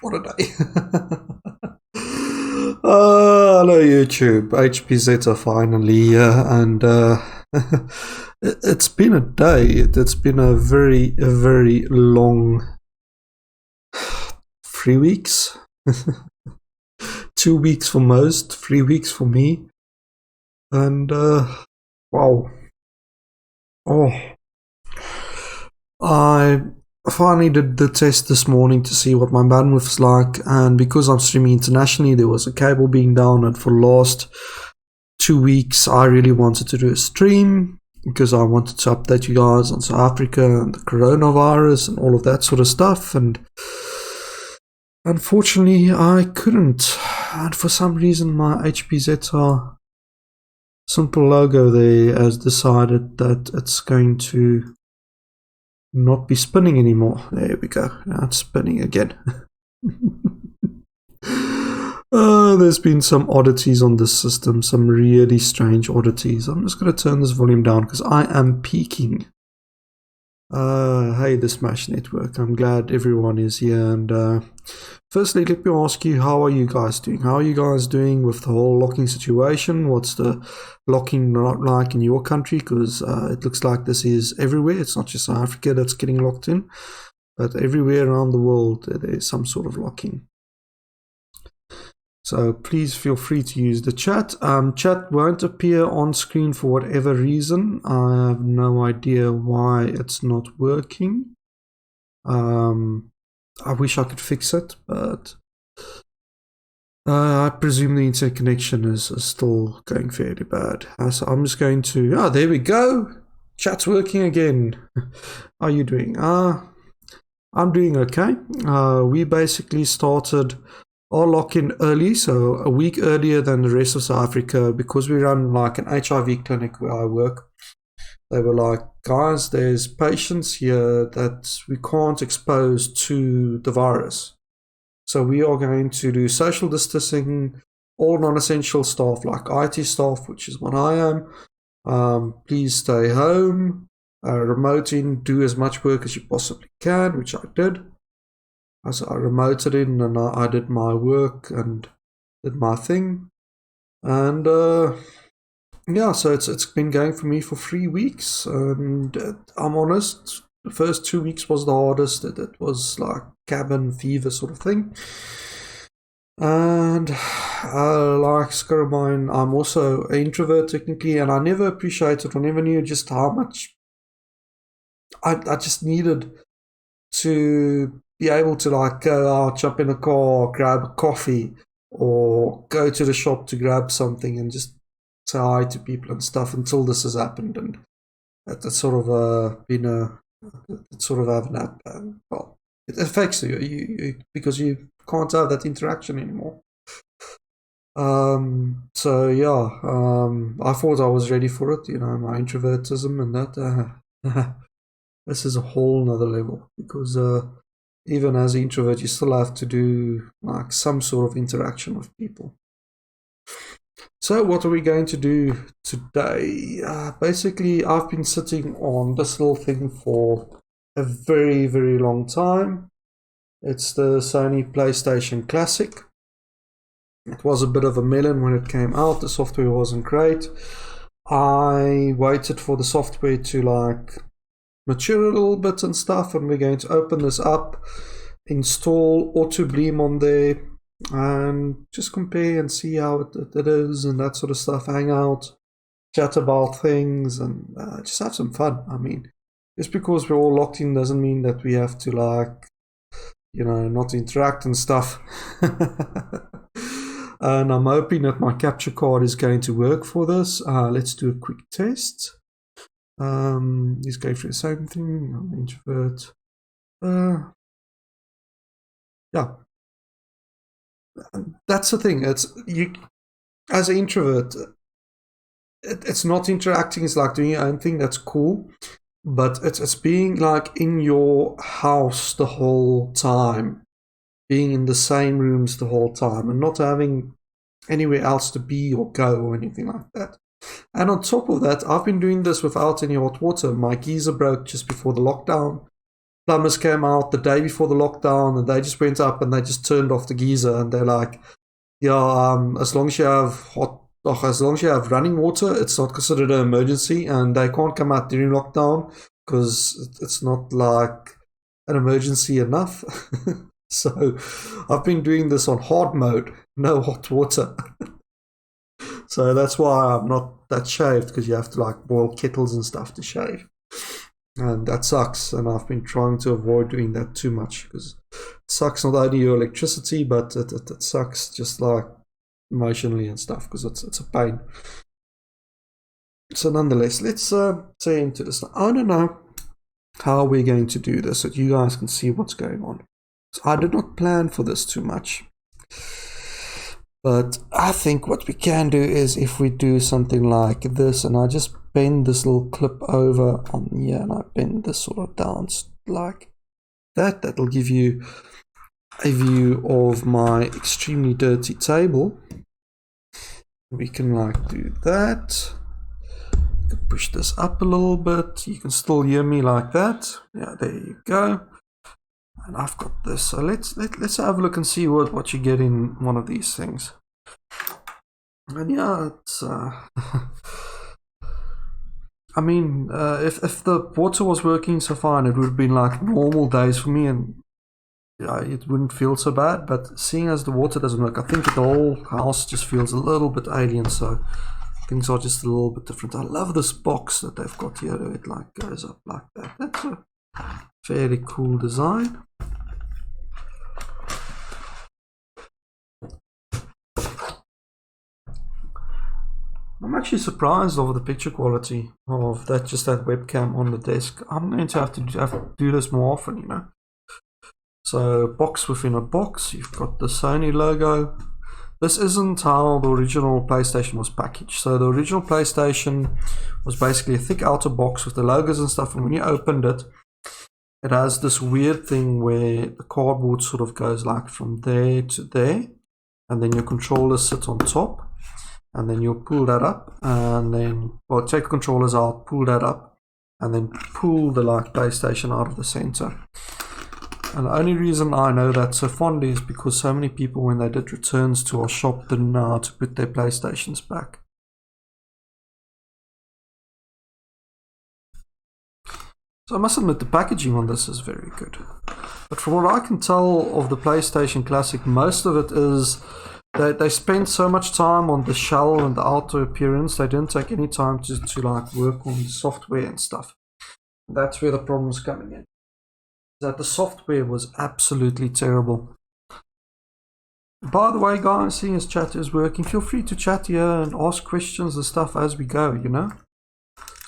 What a day. Hello YouTube. HPZ are finally here, and it's been a day. It's been a very long 3 weeks. 2 weeks for most, 3 weeks for me. And wow. Oh, I finally did the test this morning to see what my bandwidth's like, and because I'm streaming internationally, there was a cable being down, and for the last 2 weeks I really wanted to do a stream because I wanted to update you guys on South Africa and the coronavirus and all of that sort of stuff, and unfortunately I couldn't. And for some reason my HPZR simple logo there has decided that it's going to not be spinning anymore. There we go. Now it's spinning again. There's been some oddities on this system, some really strange oddities. I'm just going to turn this volume down because I am peaking. Hey, the Smash Network. I'm glad everyone is here. And firstly, let me ask you, how are you guys doing? How are you guys doing with the whole locking situation? What's the locking like in your country? Because it looks like this is everywhere. It's not just South Africa that's getting locked in, but everywhere around the world there's some sort of locking. So please feel free to use the chat. Chat won't appear on screen for whatever reason. I have no idea why it's not working. I wish I could fix it, but I presume the internet connection is still going fairly bad. So I'm just going to... there we go. Chat's working again. How are you doing? I'm doing okay. We basically started our lock-in early, so a week earlier than the rest of South Africa, because we run like an HIV clinic where I work. They were like, guys, there's patients here that we can't expose to the virus. So we are going to do social distancing, all non-essential staff like IT staff, which is what I am. Please stay home, remote in, do as much work as you possibly can, which I did. So I remoted in and I did my work and did my thing. And yeah, so it's been going for me for 3 weeks. And I'm honest, the first 2 weeks was the hardest. It was like cabin fever sort of thing. And like Scarabine, I'm also an introvert technically, and I never appreciated or never knew just how much I just needed to be able to like go out, jump in a car, grab a coffee, or go to the shop to grab something and just say hi to people and stuff until this has happened. And that's sort of been it's sort of having that, well, it affects you because you can't have that interaction anymore. So yeah, I thought I was ready for it, my introvertism and that. This is a whole nother level because even as an introvert, you still have to do like some sort of interaction with people. So what are we going to do today? Basically, I've been sitting on this little thing for a very long time. It's the Sony PlayStation Classic. It was a bit of a melon when it came out. The software wasn't great. I waited for the software to like mature a little bit and stuff, and we're going to open this up, install AutoBleem on there, and just compare and see how it is and that sort of stuff. Hang out, chat about things, and just have some fun. I mean, just because we're all locked in doesn't mean that we have to like, not interact and stuff. And I'm hoping that my capture card is going to work for this. Let's do a quick test. He's going for the same thing. I'm an introvert. Yeah, that's the thing. It's you as an introvert. It's not interacting. It's like doing your own thing. That's cool, but it's being like in your house the whole time, being in the same rooms the whole time, and not having anywhere else to be or go or anything like that. And on top of that, I've been doing this without any hot water. My geyser broke just before the lockdown. plumbers came out the day before the lockdown, and they just went up and they just turned off the geyser, and they're like, yeah, as long as you have as long as you have running water, it's not considered an emergency, and they can't come out during lockdown because it's not like an emergency enough. So I've been doing this on hard mode, no hot water. So that's why I'm not that shaved, because you have to like boil kettles and stuff to shave. And that sucks, and I've been trying to avoid doing that too much, because it sucks not only your electricity, but it sucks just like emotionally and stuff, because it's a pain. So nonetheless, let's say into this. I don't know how we're going to do this so you guys can see what's going on. So I did not plan for this too much, but I think what we can do is if we do something like this, and I just bend this little clip over on here, and I bend this sort of down like that, that'll give you a view of my extremely dirty table. We can like do that. Push this up a little bit. You can still hear me like that. Yeah, there you go. And I've got this. So let's have a look and see what you get in one of these things. And yeah, it's I mean, if the water was working so fine, it would have been like normal days for me, and yeah, it wouldn't feel so bad. But seeing as the water doesn't work, I think the whole house just feels a little bit alien. So things are just a little bit different. I love this box that they've got here. It like goes up like that. That's a fairly cool design. I'm actually surprised over the picture quality of that webcam on the desk. I'm going to have to do this more often, you know. So box within a box. You've got the Sony logo. This isn't how the original PlayStation was packaged. So the original PlayStation was basically a thick outer box with the logos and stuff, and when you opened it, it has this weird thing where the cardboard sort of goes like from there to there, and then your controller sits on top, and then you'll pull that up, and then, well, take the controllers out, pull that up, and then pull the like PlayStation out of the center. And the only reason I know that so fondly is because so many people, when they did returns to our shop, didn't know how to put their PlayStations back. So I must admit the packaging on this is very good. But from what I can tell of the PlayStation Classic, most of it is they spent so much time on the shell and the outer appearance, they didn't take any time to like work on the software and stuff. That's where the problem's coming in. That the software was absolutely terrible. By the way, guys, seeing as chat is working, feel free to chat here and ask questions and stuff as we go, you know.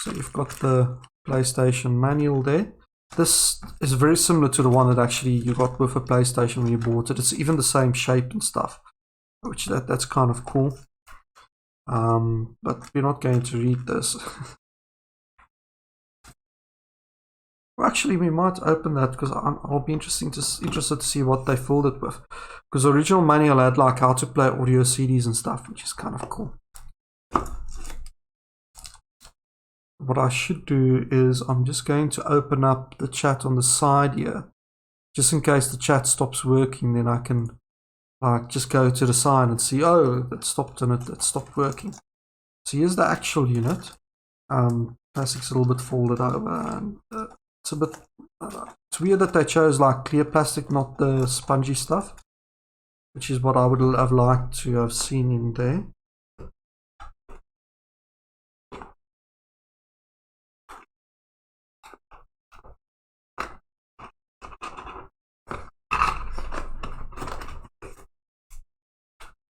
So you've got the PlayStation manual there. This is very similar to the one that actually you got with a PlayStation when you bought it. It's even the same shape and stuff, which that's kind of cool. But we're not going to read this. Actually, we might open that because I'll be interested to see what they filled it with. Because the original manual had like how to play audio CDs and stuff, which is kind of cool. What I should do is I'm just going to open up the chat on the side here, just in case the chat stops working. Then I can like just go to the side and see, oh, that stopped and it stopped working. So here's the actual unit. Plastic's a little bit folded over, and it's a bit it's weird that they chose like clear plastic, not the spongy stuff, which is what I would have liked to have seen in there.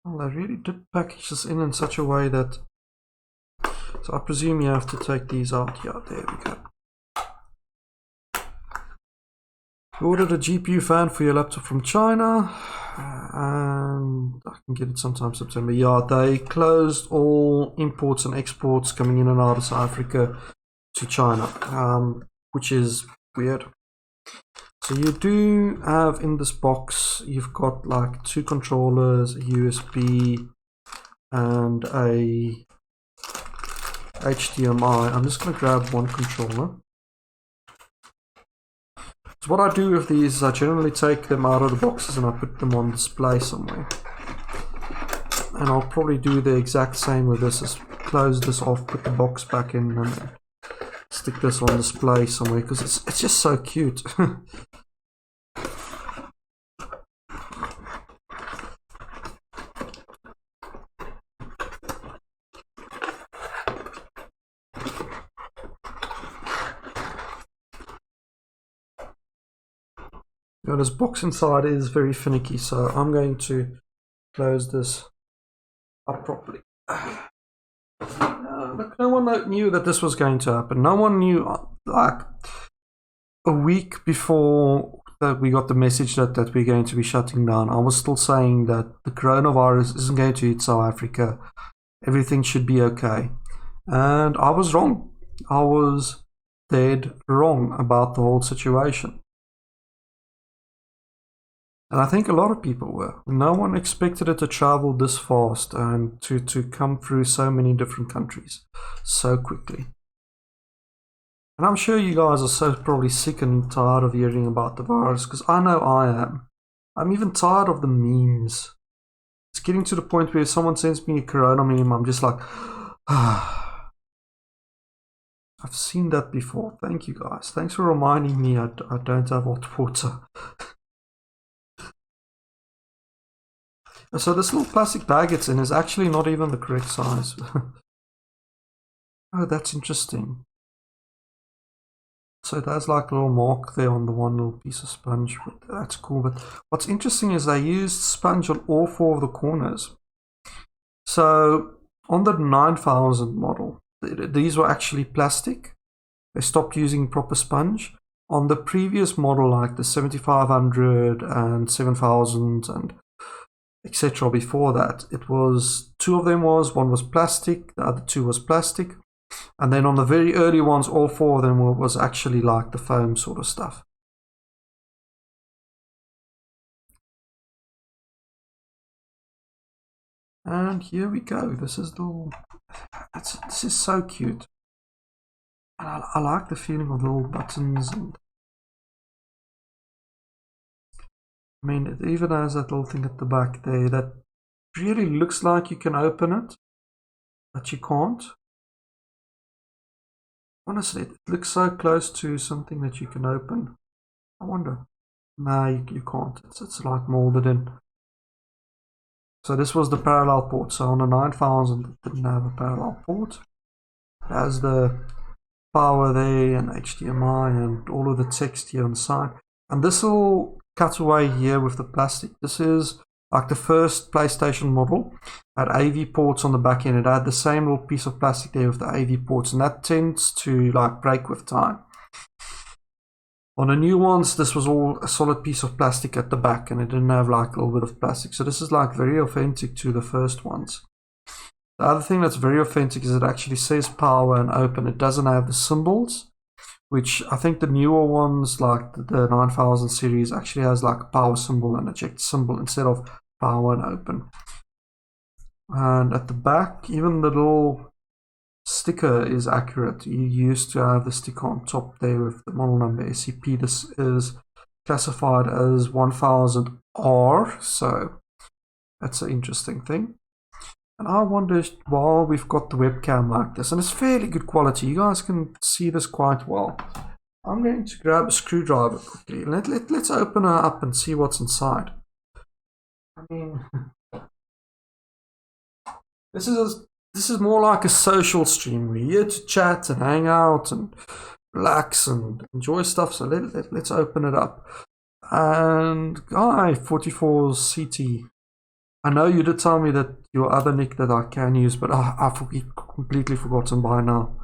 Well, they really did package this in such a way that, so I presume you have to take these out. Yeah, there we go. You ordered a GPU fan for your laptop from China, and I can get it sometime September. Yeah, they closed all imports and exports coming in and out of South Africa to China, which is weird. So you do have in this box, you've got like 2 controllers, a USB, and a HDMI. I'm just going to grab one controller. So what I do with these is I generally take them out of the boxes and I put them on display somewhere. And I'll probably do the exact same with this, is close this off, put the box back in, and then stick this on display somewhere, because it's just so cute. Now this box inside is very finicky, so I'm going to close this up properly. Look, no one knew that this was going to happen. No one knew, like, a week before that we got the message that we're going to be shutting down. I was still saying that the coronavirus isn't going to hit South Africa. Everything should be okay. And I was wrong. I was dead wrong about the whole situation. And I think a lot of people were. No one expected it to travel this fast and to come through so many different countries so quickly. And I'm sure you guys are so probably sick and tired of hearing about the virus, because I know I am. I'm even tired of the memes. It's getting to the point where if someone sends me a corona meme, I'm just like, I've seen that before. Thank you guys. Thanks for reminding me I don't have hot water. So this little plastic bag it's in is actually not even the correct size. Oh, that's interesting. So there's like a little mark there on the one little piece of sponge, but that's cool. But what's interesting is they used sponge on all four of the corners. So on the 9000 model, these were actually plastic. They stopped using proper sponge. On the previous model, like the 7500 and 7000 and etc. before that, it was two of them one was plastic, the other two was plastic, and then on the very early ones, all four of them was actually like the foam sort of stuff. And here we go. This is this is so cute. And I like the feeling of the little buttons, and I mean, it even has that little thing at the back there that really looks like you can open it, but you can't. Honestly, it looks so close to something that you can open. I wonder. No, you can't. It's like molded in. So this was the parallel port. So on the 9000 it didn't have a parallel port. It has the power there and HDMI and all of the text here on the side. And this will cut away here with the plastic. This is like the first PlayStation model. Had AV ports on the back end. It had the same little piece of plastic there with the AV ports, and that tends to like break with time. On the new ones, this was all a solid piece of plastic at the back, and it didn't have like a little bit of plastic. So this is like very authentic to the first ones. The other thing that's very authentic is it actually says power and open. It doesn't have the symbols, which I think the newer ones, like the 9000 series, actually has like a power symbol and eject symbol instead of power and open. And at the back, even the little sticker is accurate. You used to have the sticker on top there with the model number SCP. This is classified as 1000R, so that's an interesting thing. And I wonder, while we've got the webcam like this, and it's fairly good quality, you guys can see this quite well. I'm going to grab a screwdriver quickly. Let's open her up and see what's inside. I mean, this is more like a social stream. We're here to chat and hang out and relax and enjoy stuff. So let's open it up. And Guy 44CT. I know you did tell me that your other nick that I can use, but I've completely forgotten by now.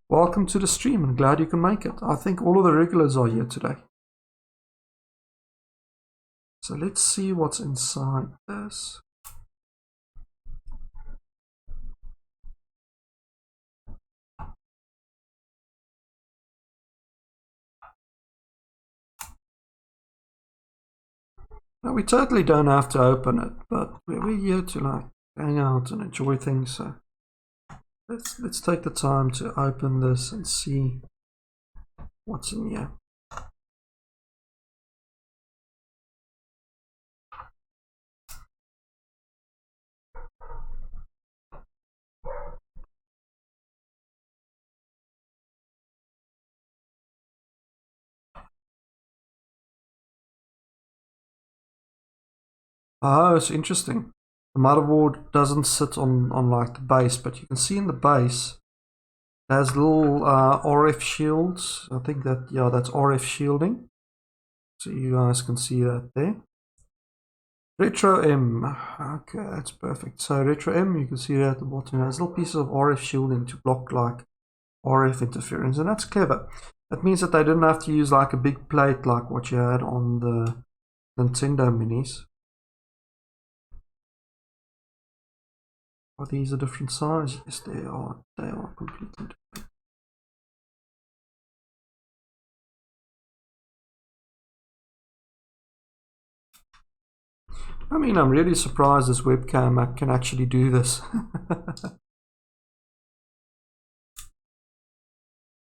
Welcome to the stream, and glad you can make it. I think all of the regulars are here today. So let's see what's inside this. Now, we totally don't have to open it, but we're here to like hang out and enjoy things. So let's take the time to open this and see what's in here. Oh, it's interesting. The motherboard doesn't sit on like the base, but you can see in the base it has little RF shields. I think that, yeah, that's RF shielding. So you guys can see that there. Retro M. Okay, that's perfect. So Retro M, you can see that at the bottom. It has little pieces of RF shielding to block like RF interference, and that's clever. That means that they didn't have to use like a big plate like what you had on the Nintendo Minis. Are these a different size? Yes, they are. They are completely different. I mean, I'm really surprised this webcam app can actually do this.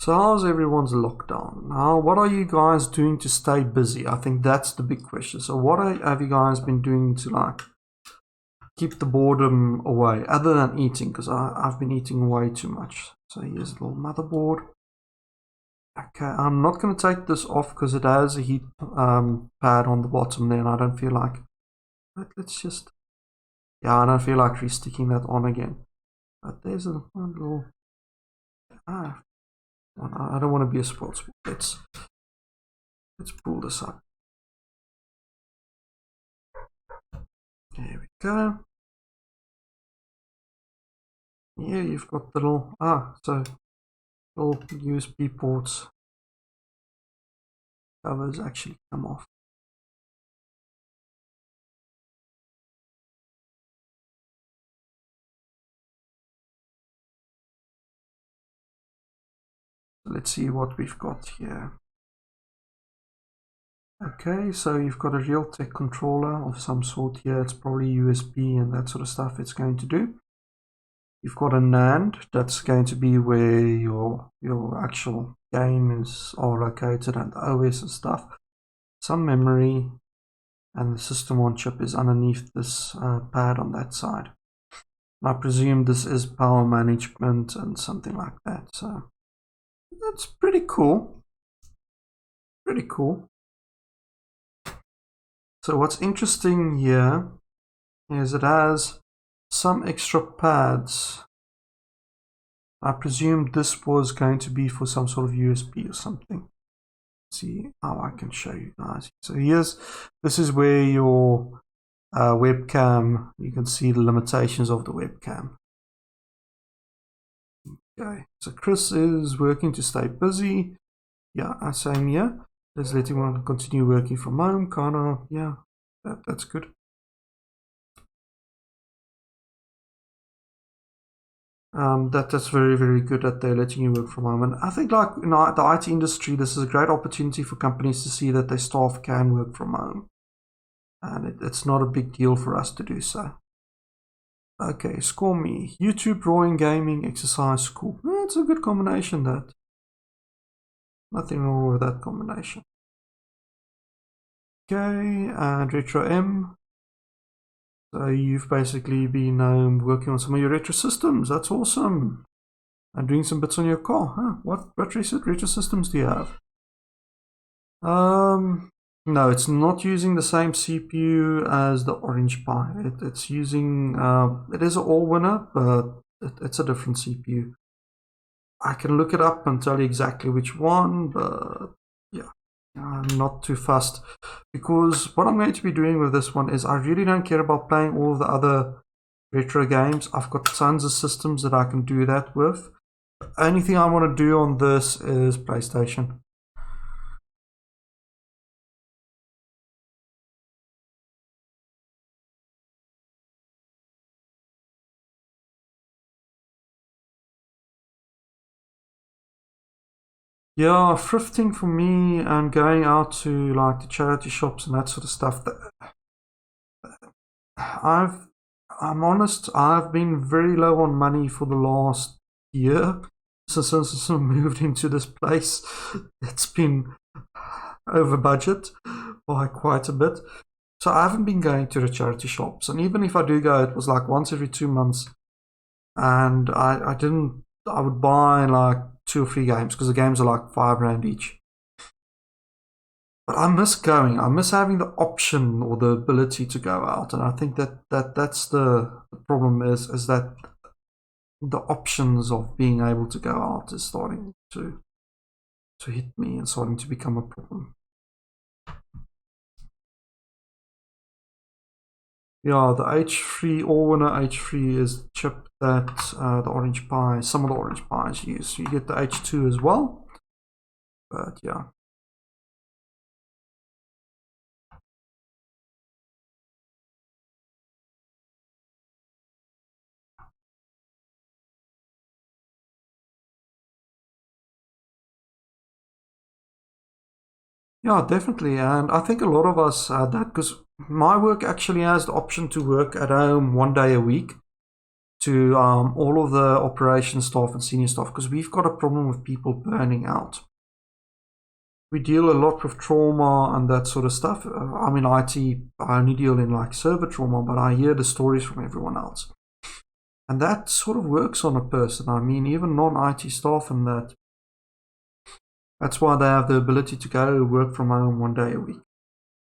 So how's everyone's lockdown? Now, what are you guys doing to stay busy? I think that's the big question. So what have you guys been doing to like keep the boredom away, other than eating? Because I've been eating way too much. So here's a little motherboard. Okay, I'm not going to take this off because it has a heat pad on the bottom there, and I don't feel like... Let's just... Yeah, I don't feel like resticking that on again. But there's a little... I don't want to be a sports. Let's pull this up. There we go. Here you've got the little little USB ports. Covers actually come off. Let's see what we've got here. Okay, so you've got a Realtek controller of some sort here. It's probably USB and that sort of stuff it's going to do. You've got a NAND, that's going to be where your actual games are located and the OS and stuff. Some memory, and the system on chip is underneath this pad on that side. I presume this is power management and something like that. So that's pretty cool. Pretty cool. So what's interesting here is it has some extra pads. I presume this was going to be for some sort of USB or something. Let's see how I can show you guys. So this is where your webcam, you can see the limitations of the webcam. Okay, so Chris is working to stay busy. Yeah, same here. Let's let him continue working from home, kinda. Yeah, that's good. That's very, very good that they're letting you work from home. And I think like in the IT industry, this is a great opportunity for companies to see that their staff can work from home. And it's not a big deal for us to do so. Okay, score me. YouTube, drawing, gaming, exercise, school. That's a good combination, that. Nothing wrong with that combination. Okay, and Retro M. So you've basically been working on some of your retro systems. That's awesome. And doing some bits on your car. Huh? What retro systems do you have? No, it's not using the same CPU as the Orange Pi. It's using, it is an Allwinner, but it's a different CPU. I can look it up and tell you exactly which one, but yeah, I'm not too fussed. Because what I'm going to be doing with this one is I really don't care about playing all the other retro games. I've got tons of systems that I can do that with. The only thing I want to do on this is PlayStation. Yeah, thrifting for me and going out to like the charity shops and that sort of stuff. I'm honest, I've been very low on money for the last year since I moved into this place. It's been over budget by quite a bit. So I haven't been going to the charity shops, and even if I do go, it was like once every 2 months. And I would buy like 2 or 3 games because the games are like £5 each. But I miss going. I miss having the option or the ability to go out, and I think that's the problem is that the options of being able to go out is starting to hit me and starting to become a problem. Yeah, the H3 Allwinner H3 is the chip that the Orange Pi, some of the Orange Pis use. So you get the H2 as well, but yeah. Yeah, definitely. And I think a lot of us had that because my work actually has the option to work at home 1 day a week to all of the operations staff and senior staff because we've got a problem with people burning out. We deal a lot with trauma and that sort of stuff. I'm in IT, I only deal in like server trauma, but I hear the stories from everyone else. And that sort of works on a person. I mean, even non-IT staff and that. That's why they have the ability to go work from home 1 day a week.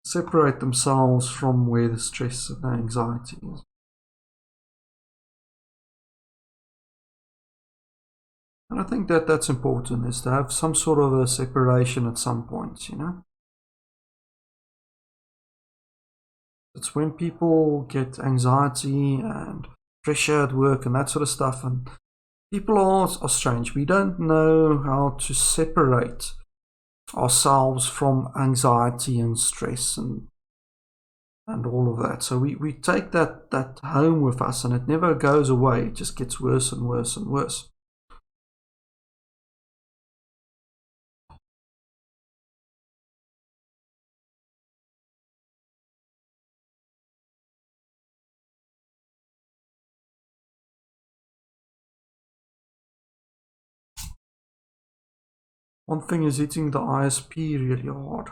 Separate themselves from where the stress and the anxiety is. And I think that that's important, is to have some sort of a separation at some point, you know? It's when people get anxiety and pressure at work and that sort of stuff, and people are strange. We don't know how to separate ourselves from anxiety and stress and all of that. So we take that home with us, and it never goes away. It just gets worse and worse and worse. One thing is hitting the ISP really hard.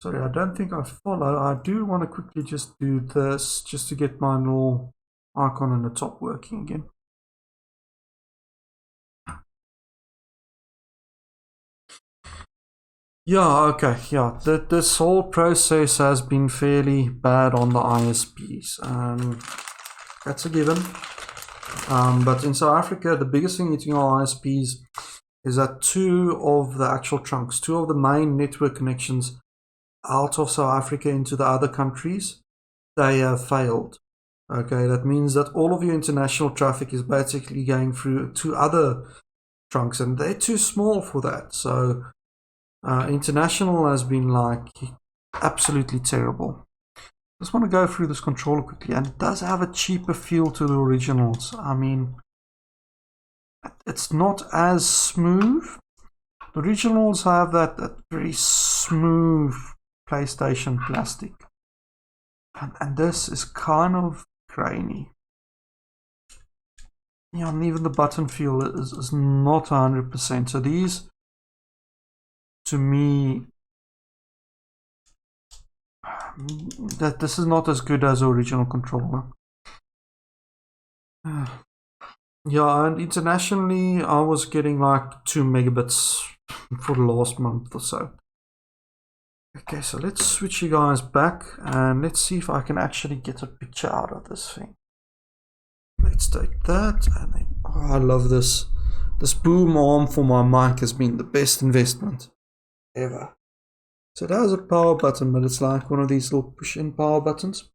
Sorry, I don't think I follow. I do want to quickly just do this, just to get my little icon on the top working again. Yeah, okay, yeah. This whole process has been fairly bad on the ISPs. That's a given. But in South Africa, the biggest thing hitting our ISPs is that two of the actual trunks, two of the main network connections out of South Africa into the other countries, they have failed. Okay, that means that all of your international traffic is basically going through two other trunks, and they're too small for that. So international has been like absolutely terrible. Just want to go through this controller quickly, and it does have a cheaper feel to the originals. I mean, it's not as smooth. The originals have that very smooth PlayStation plastic, and this is kind of grainy. Yeah, and even the button feel is not 100%. So these, to me, that this is not as good as the original controller. Yeah, and internationally, I was getting like 2 megabits for the last month or so. Okay, so let's switch you guys back and let's see if I can actually get a picture out of this thing. Let's take that, and then, oh, I love this. This boom arm for my mic has been the best investment ever. So that has a power button, but it's like one of these little push-in power buttons.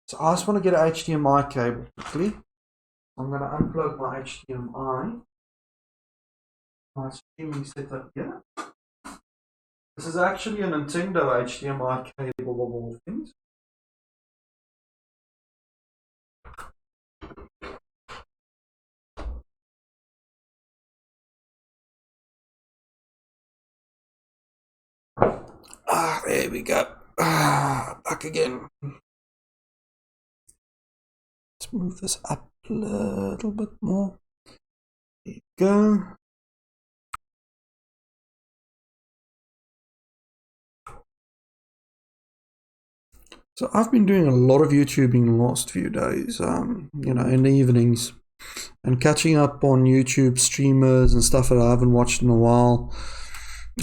So I just want to get an HDMI cable quickly. I'm going to unplug my HDMI. My streaming setup here. This is actually a Nintendo HDMI cable of all things. There we go. Back again. Let's move this up a little bit more. There you go. So I've been doing a lot of YouTubing the last few days, you know, in the evenings, and catching up on YouTube streamers and stuff that I haven't watched in a while.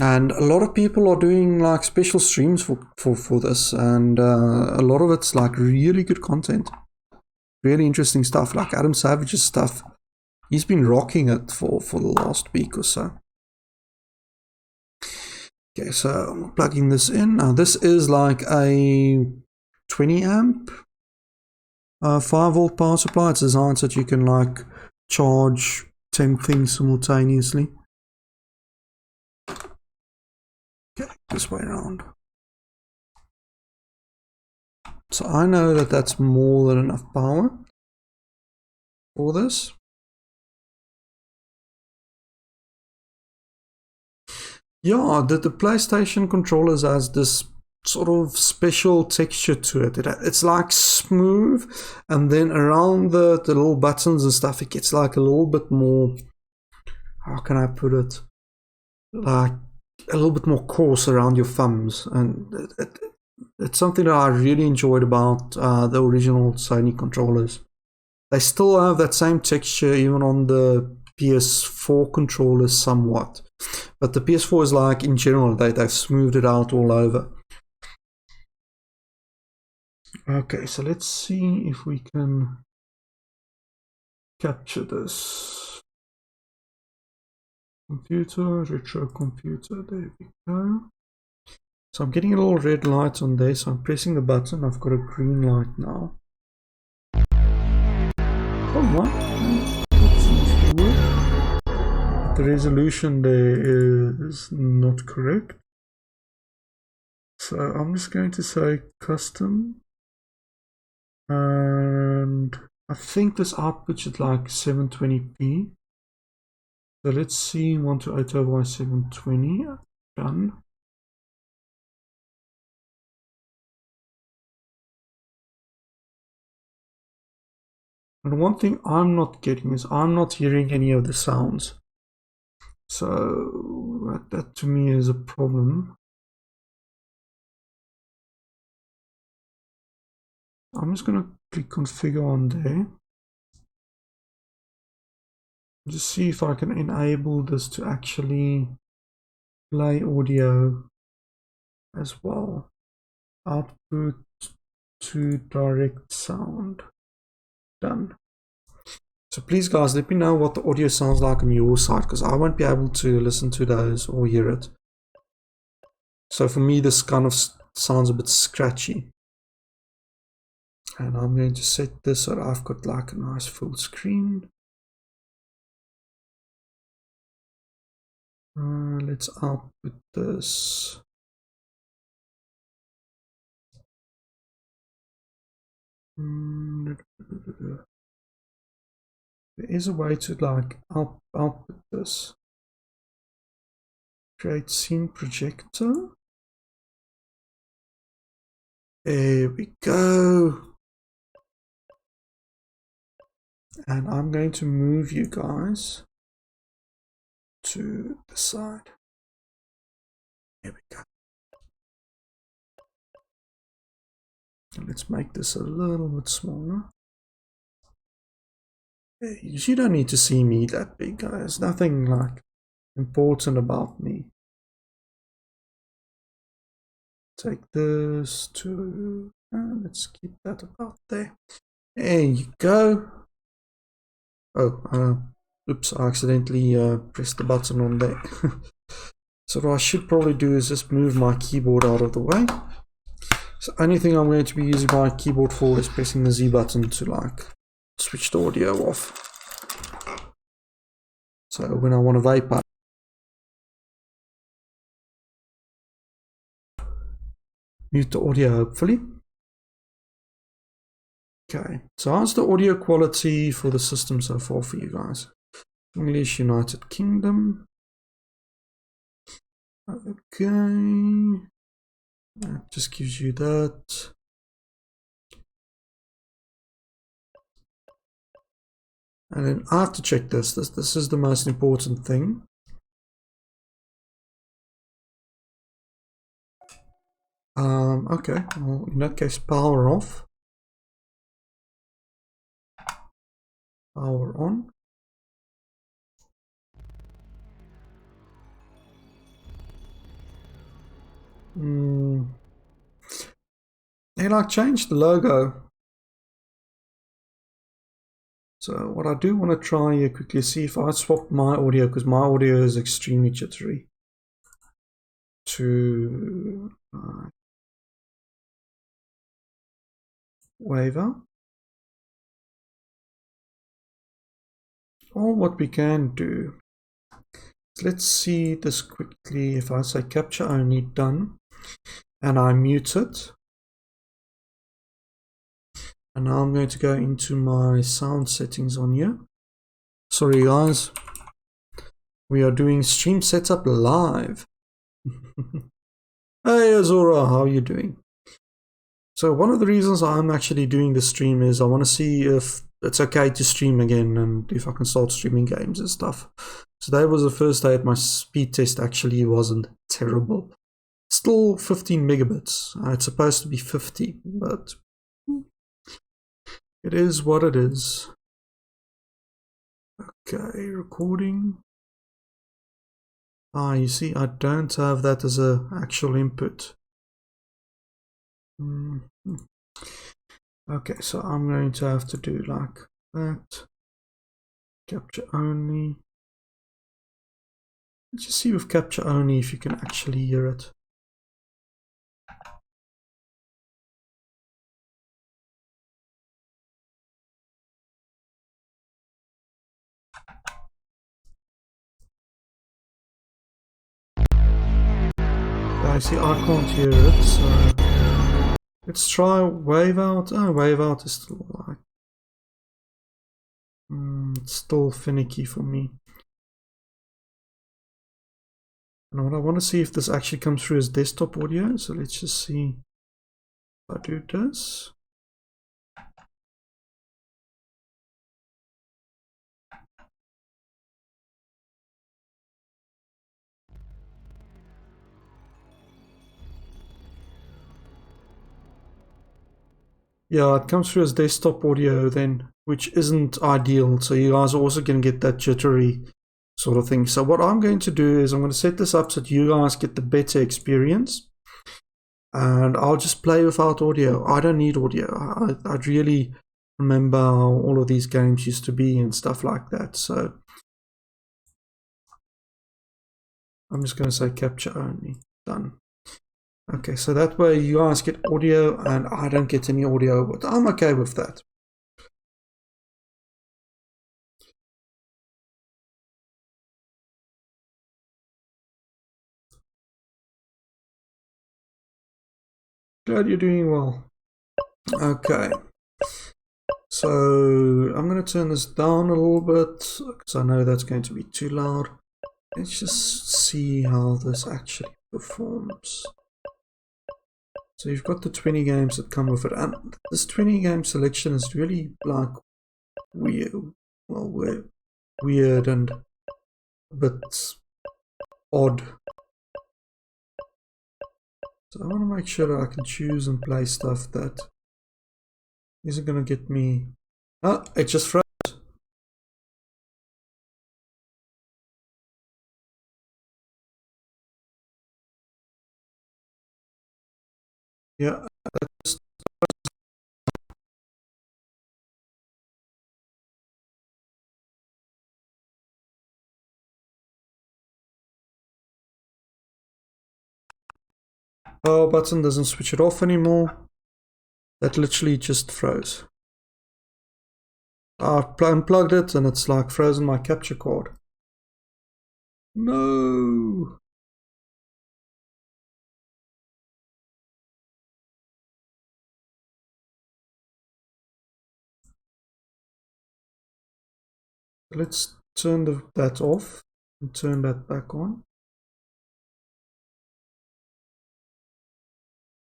And a lot of people are doing like special streams for this, and a lot of it's like really good content, really interesting stuff, like Adam Savage's stuff. He's been rocking it for the last week or so. Okay, so I'm plugging this in. Now this is like a 20 amp 5-volt power supply. It's designed so that you can like charge 10 things simultaneously. Okay, this way around. So I know that that's more than enough power for this. Yeah, the PlayStation controllers has this sort of special texture to it. It's like smooth, and then around the little buttons and stuff, it gets like a little bit more, how can I put it? Like a little bit more coarse around your thumbs. And it's something that I really enjoyed about the original Sony controllers. They still have that same texture even on the PS4 controllers somewhat. But the PS4 is like, in general, they've smoothed it out all over. Okay, so let's see if we can capture this. Computer, retro computer, there we go. So I'm getting a little red light on there, so I'm pressing the button. I've got a green light now. Oh, what? That seems to work. The resolution there is not correct. So I'm just going to say custom. And I think this output should like 720p. So let's see 1280 by 720. Done. And one thing I'm not getting is I'm not hearing any of the sounds. So that to me is a problem. I'm just going to click configure on there. Just see if I can enable this to actually play audio as well. Output to direct sound. Done. So please guys, let me know what the audio sounds like on your side, because I won't be able to listen to those or hear it. So for me this kind of sounds a bit scratchy. And I'm going to set this so that I've got like a nice full screen. Let's output this. There is a way to like output this. Create scene projector. There we go. And I'm going to move you guys to the side. There we go. And let's make this a little bit smaller. You don't need to see me that big, guys. Nothing like important about me. Take this to, let's keep that about there. There you go. Oh, oops, I accidentally pressed the button on there. So what I should probably do is just move my keyboard out of the way. So only thing I'm going to be using my keyboard for is pressing the Z button to like switch the audio off. So when I want to vape, mute the audio hopefully. Okay, so how's the audio quality for the system so far for you guys? English United Kingdom. Okay, that just gives you that. And then I have to check this. This is the most important thing. Okay, well, in that case, power off. Power on. They like changed the logo. So what I do want to try here quickly, see if I swap my audio, because my audio is extremely jittery, to Waver. Or what we can do, let's see this quickly. If I say capture only, done, and I mute it, and now I'm going to go into my sound settings on here. Sorry guys, we are doing stream setup live. Hey Azura, how are you doing? So one of the reasons I'm actually doing this stream is I want to see if it's okay to stream again and if I can start streaming games and stuff. Today was the first day my speed test actually wasn't terrible. Still 15 megabits. It's supposed to be 50, but it is what it is. Okay, recording. You see, I don't have that as an actual input. Okay, so I'm going to have to do like that. Capture only. Let's just see with capture only if you can actually hear it. I see I can't hear it, so let's try wave out. Oh, wave out is still like it's still finicky for me. And what I want to see if this actually comes through as desktop audio. So let's just see if I do this. Yeah, it comes through as desktop audio then, which isn't ideal. So you guys are also going to get that jittery sort of thing. So what I'm going to do is I'm going to set this up so that you guys get the better experience. And I'll just play without audio. I don't need audio. I really remember how all of these games used to be and stuff like that. So I'm just going to say capture only. Done. Okay, so that way you guys get audio and I don't get any audio, but I'm okay with that. Glad you're doing well. Okay. So I'm going to turn this down a little bit because I know that's going to be too loud. Let's just see how this actually performs. So you've got the 20 games that come with it, and this 20 game selection is really like weird, well, weird and a bit odd. So I want to make sure that I can choose and play stuff that isn't going to get me. Oh, it just froze. Yeah. Power button doesn't switch it off anymore. That literally just froze. I've unplugged it and it's like frozen my capture card. No. Let's turn that off and turn that back on.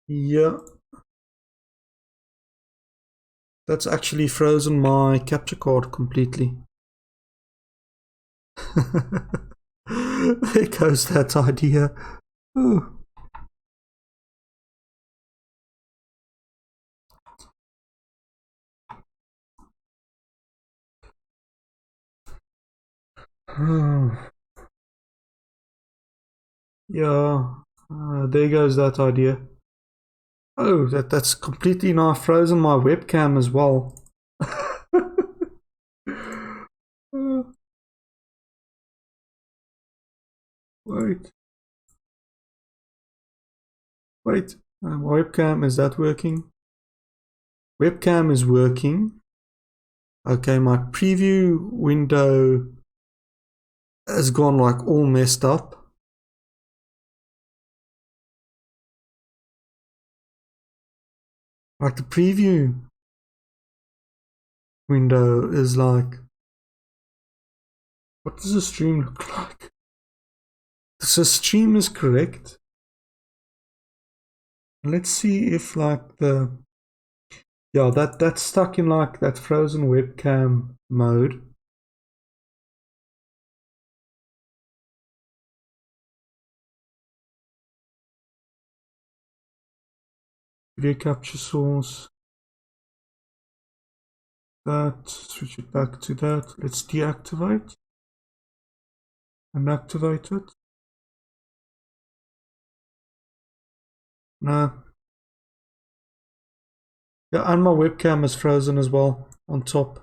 Yeah. That's actually frozen my capture card completely. There goes that idea. Oh. Yeah, there goes that idea. Oh, that's completely now frozen my webcam as well. Wait. Wait. Webcam, is that working? Webcam is working. Okay, my preview window has gone like all messed up. Like the preview window is like, what does the stream look like? So stream is correct. Let's see if like yeah, that's stuck in like that frozen webcam mode. Video capture source. That, switch it back to that. Let's deactivate and activate it. No. Yeah, and my webcam is frozen as well on top.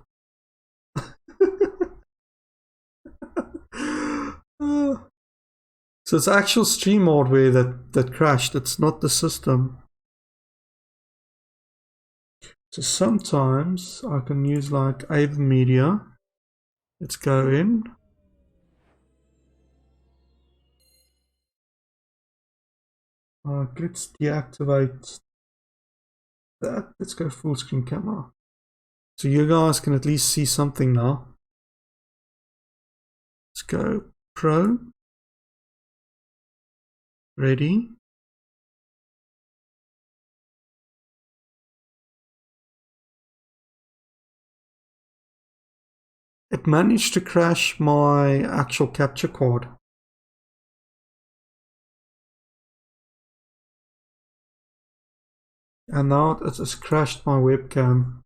So it's actual stream hardware that crashed. It's not the system. So sometimes I can use like AverMedia. Let's go in. Let's deactivate that. Let's go full screen camera. So you guys can at least see something now. Let's go Pro. Ready. It managed to crash my actual capture card. And now it has crashed my webcam.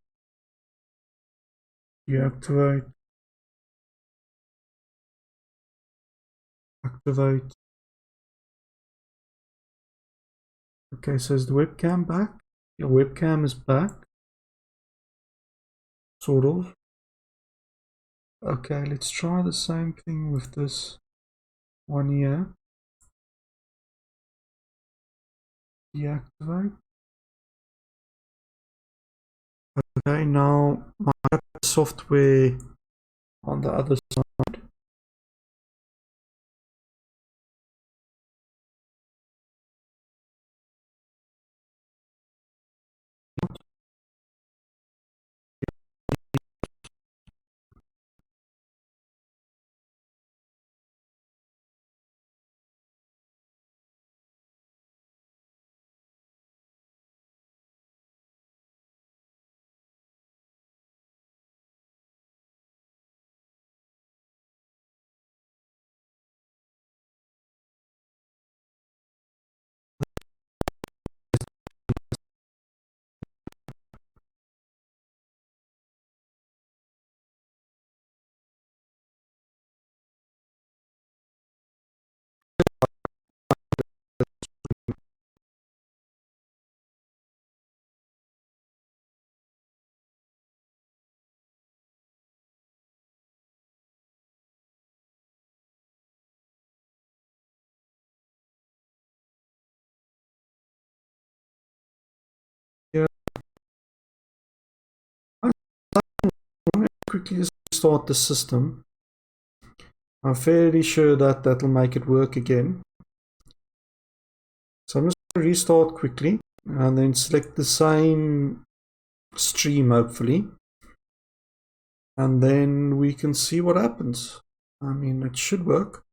Deactivate. Activate. Okay, so is the webcam back? Your webcam is back. Sort of. Okay, let's try the same thing with this one here. Deactivate. Okay, now my software on the other side. Yeah, I'm going to quickly restart the system. I'm fairly sure that that'll make it work again. So I'm just going to restart quickly and then select the same stream, hopefully. And then we can see what happens. I mean, it should work.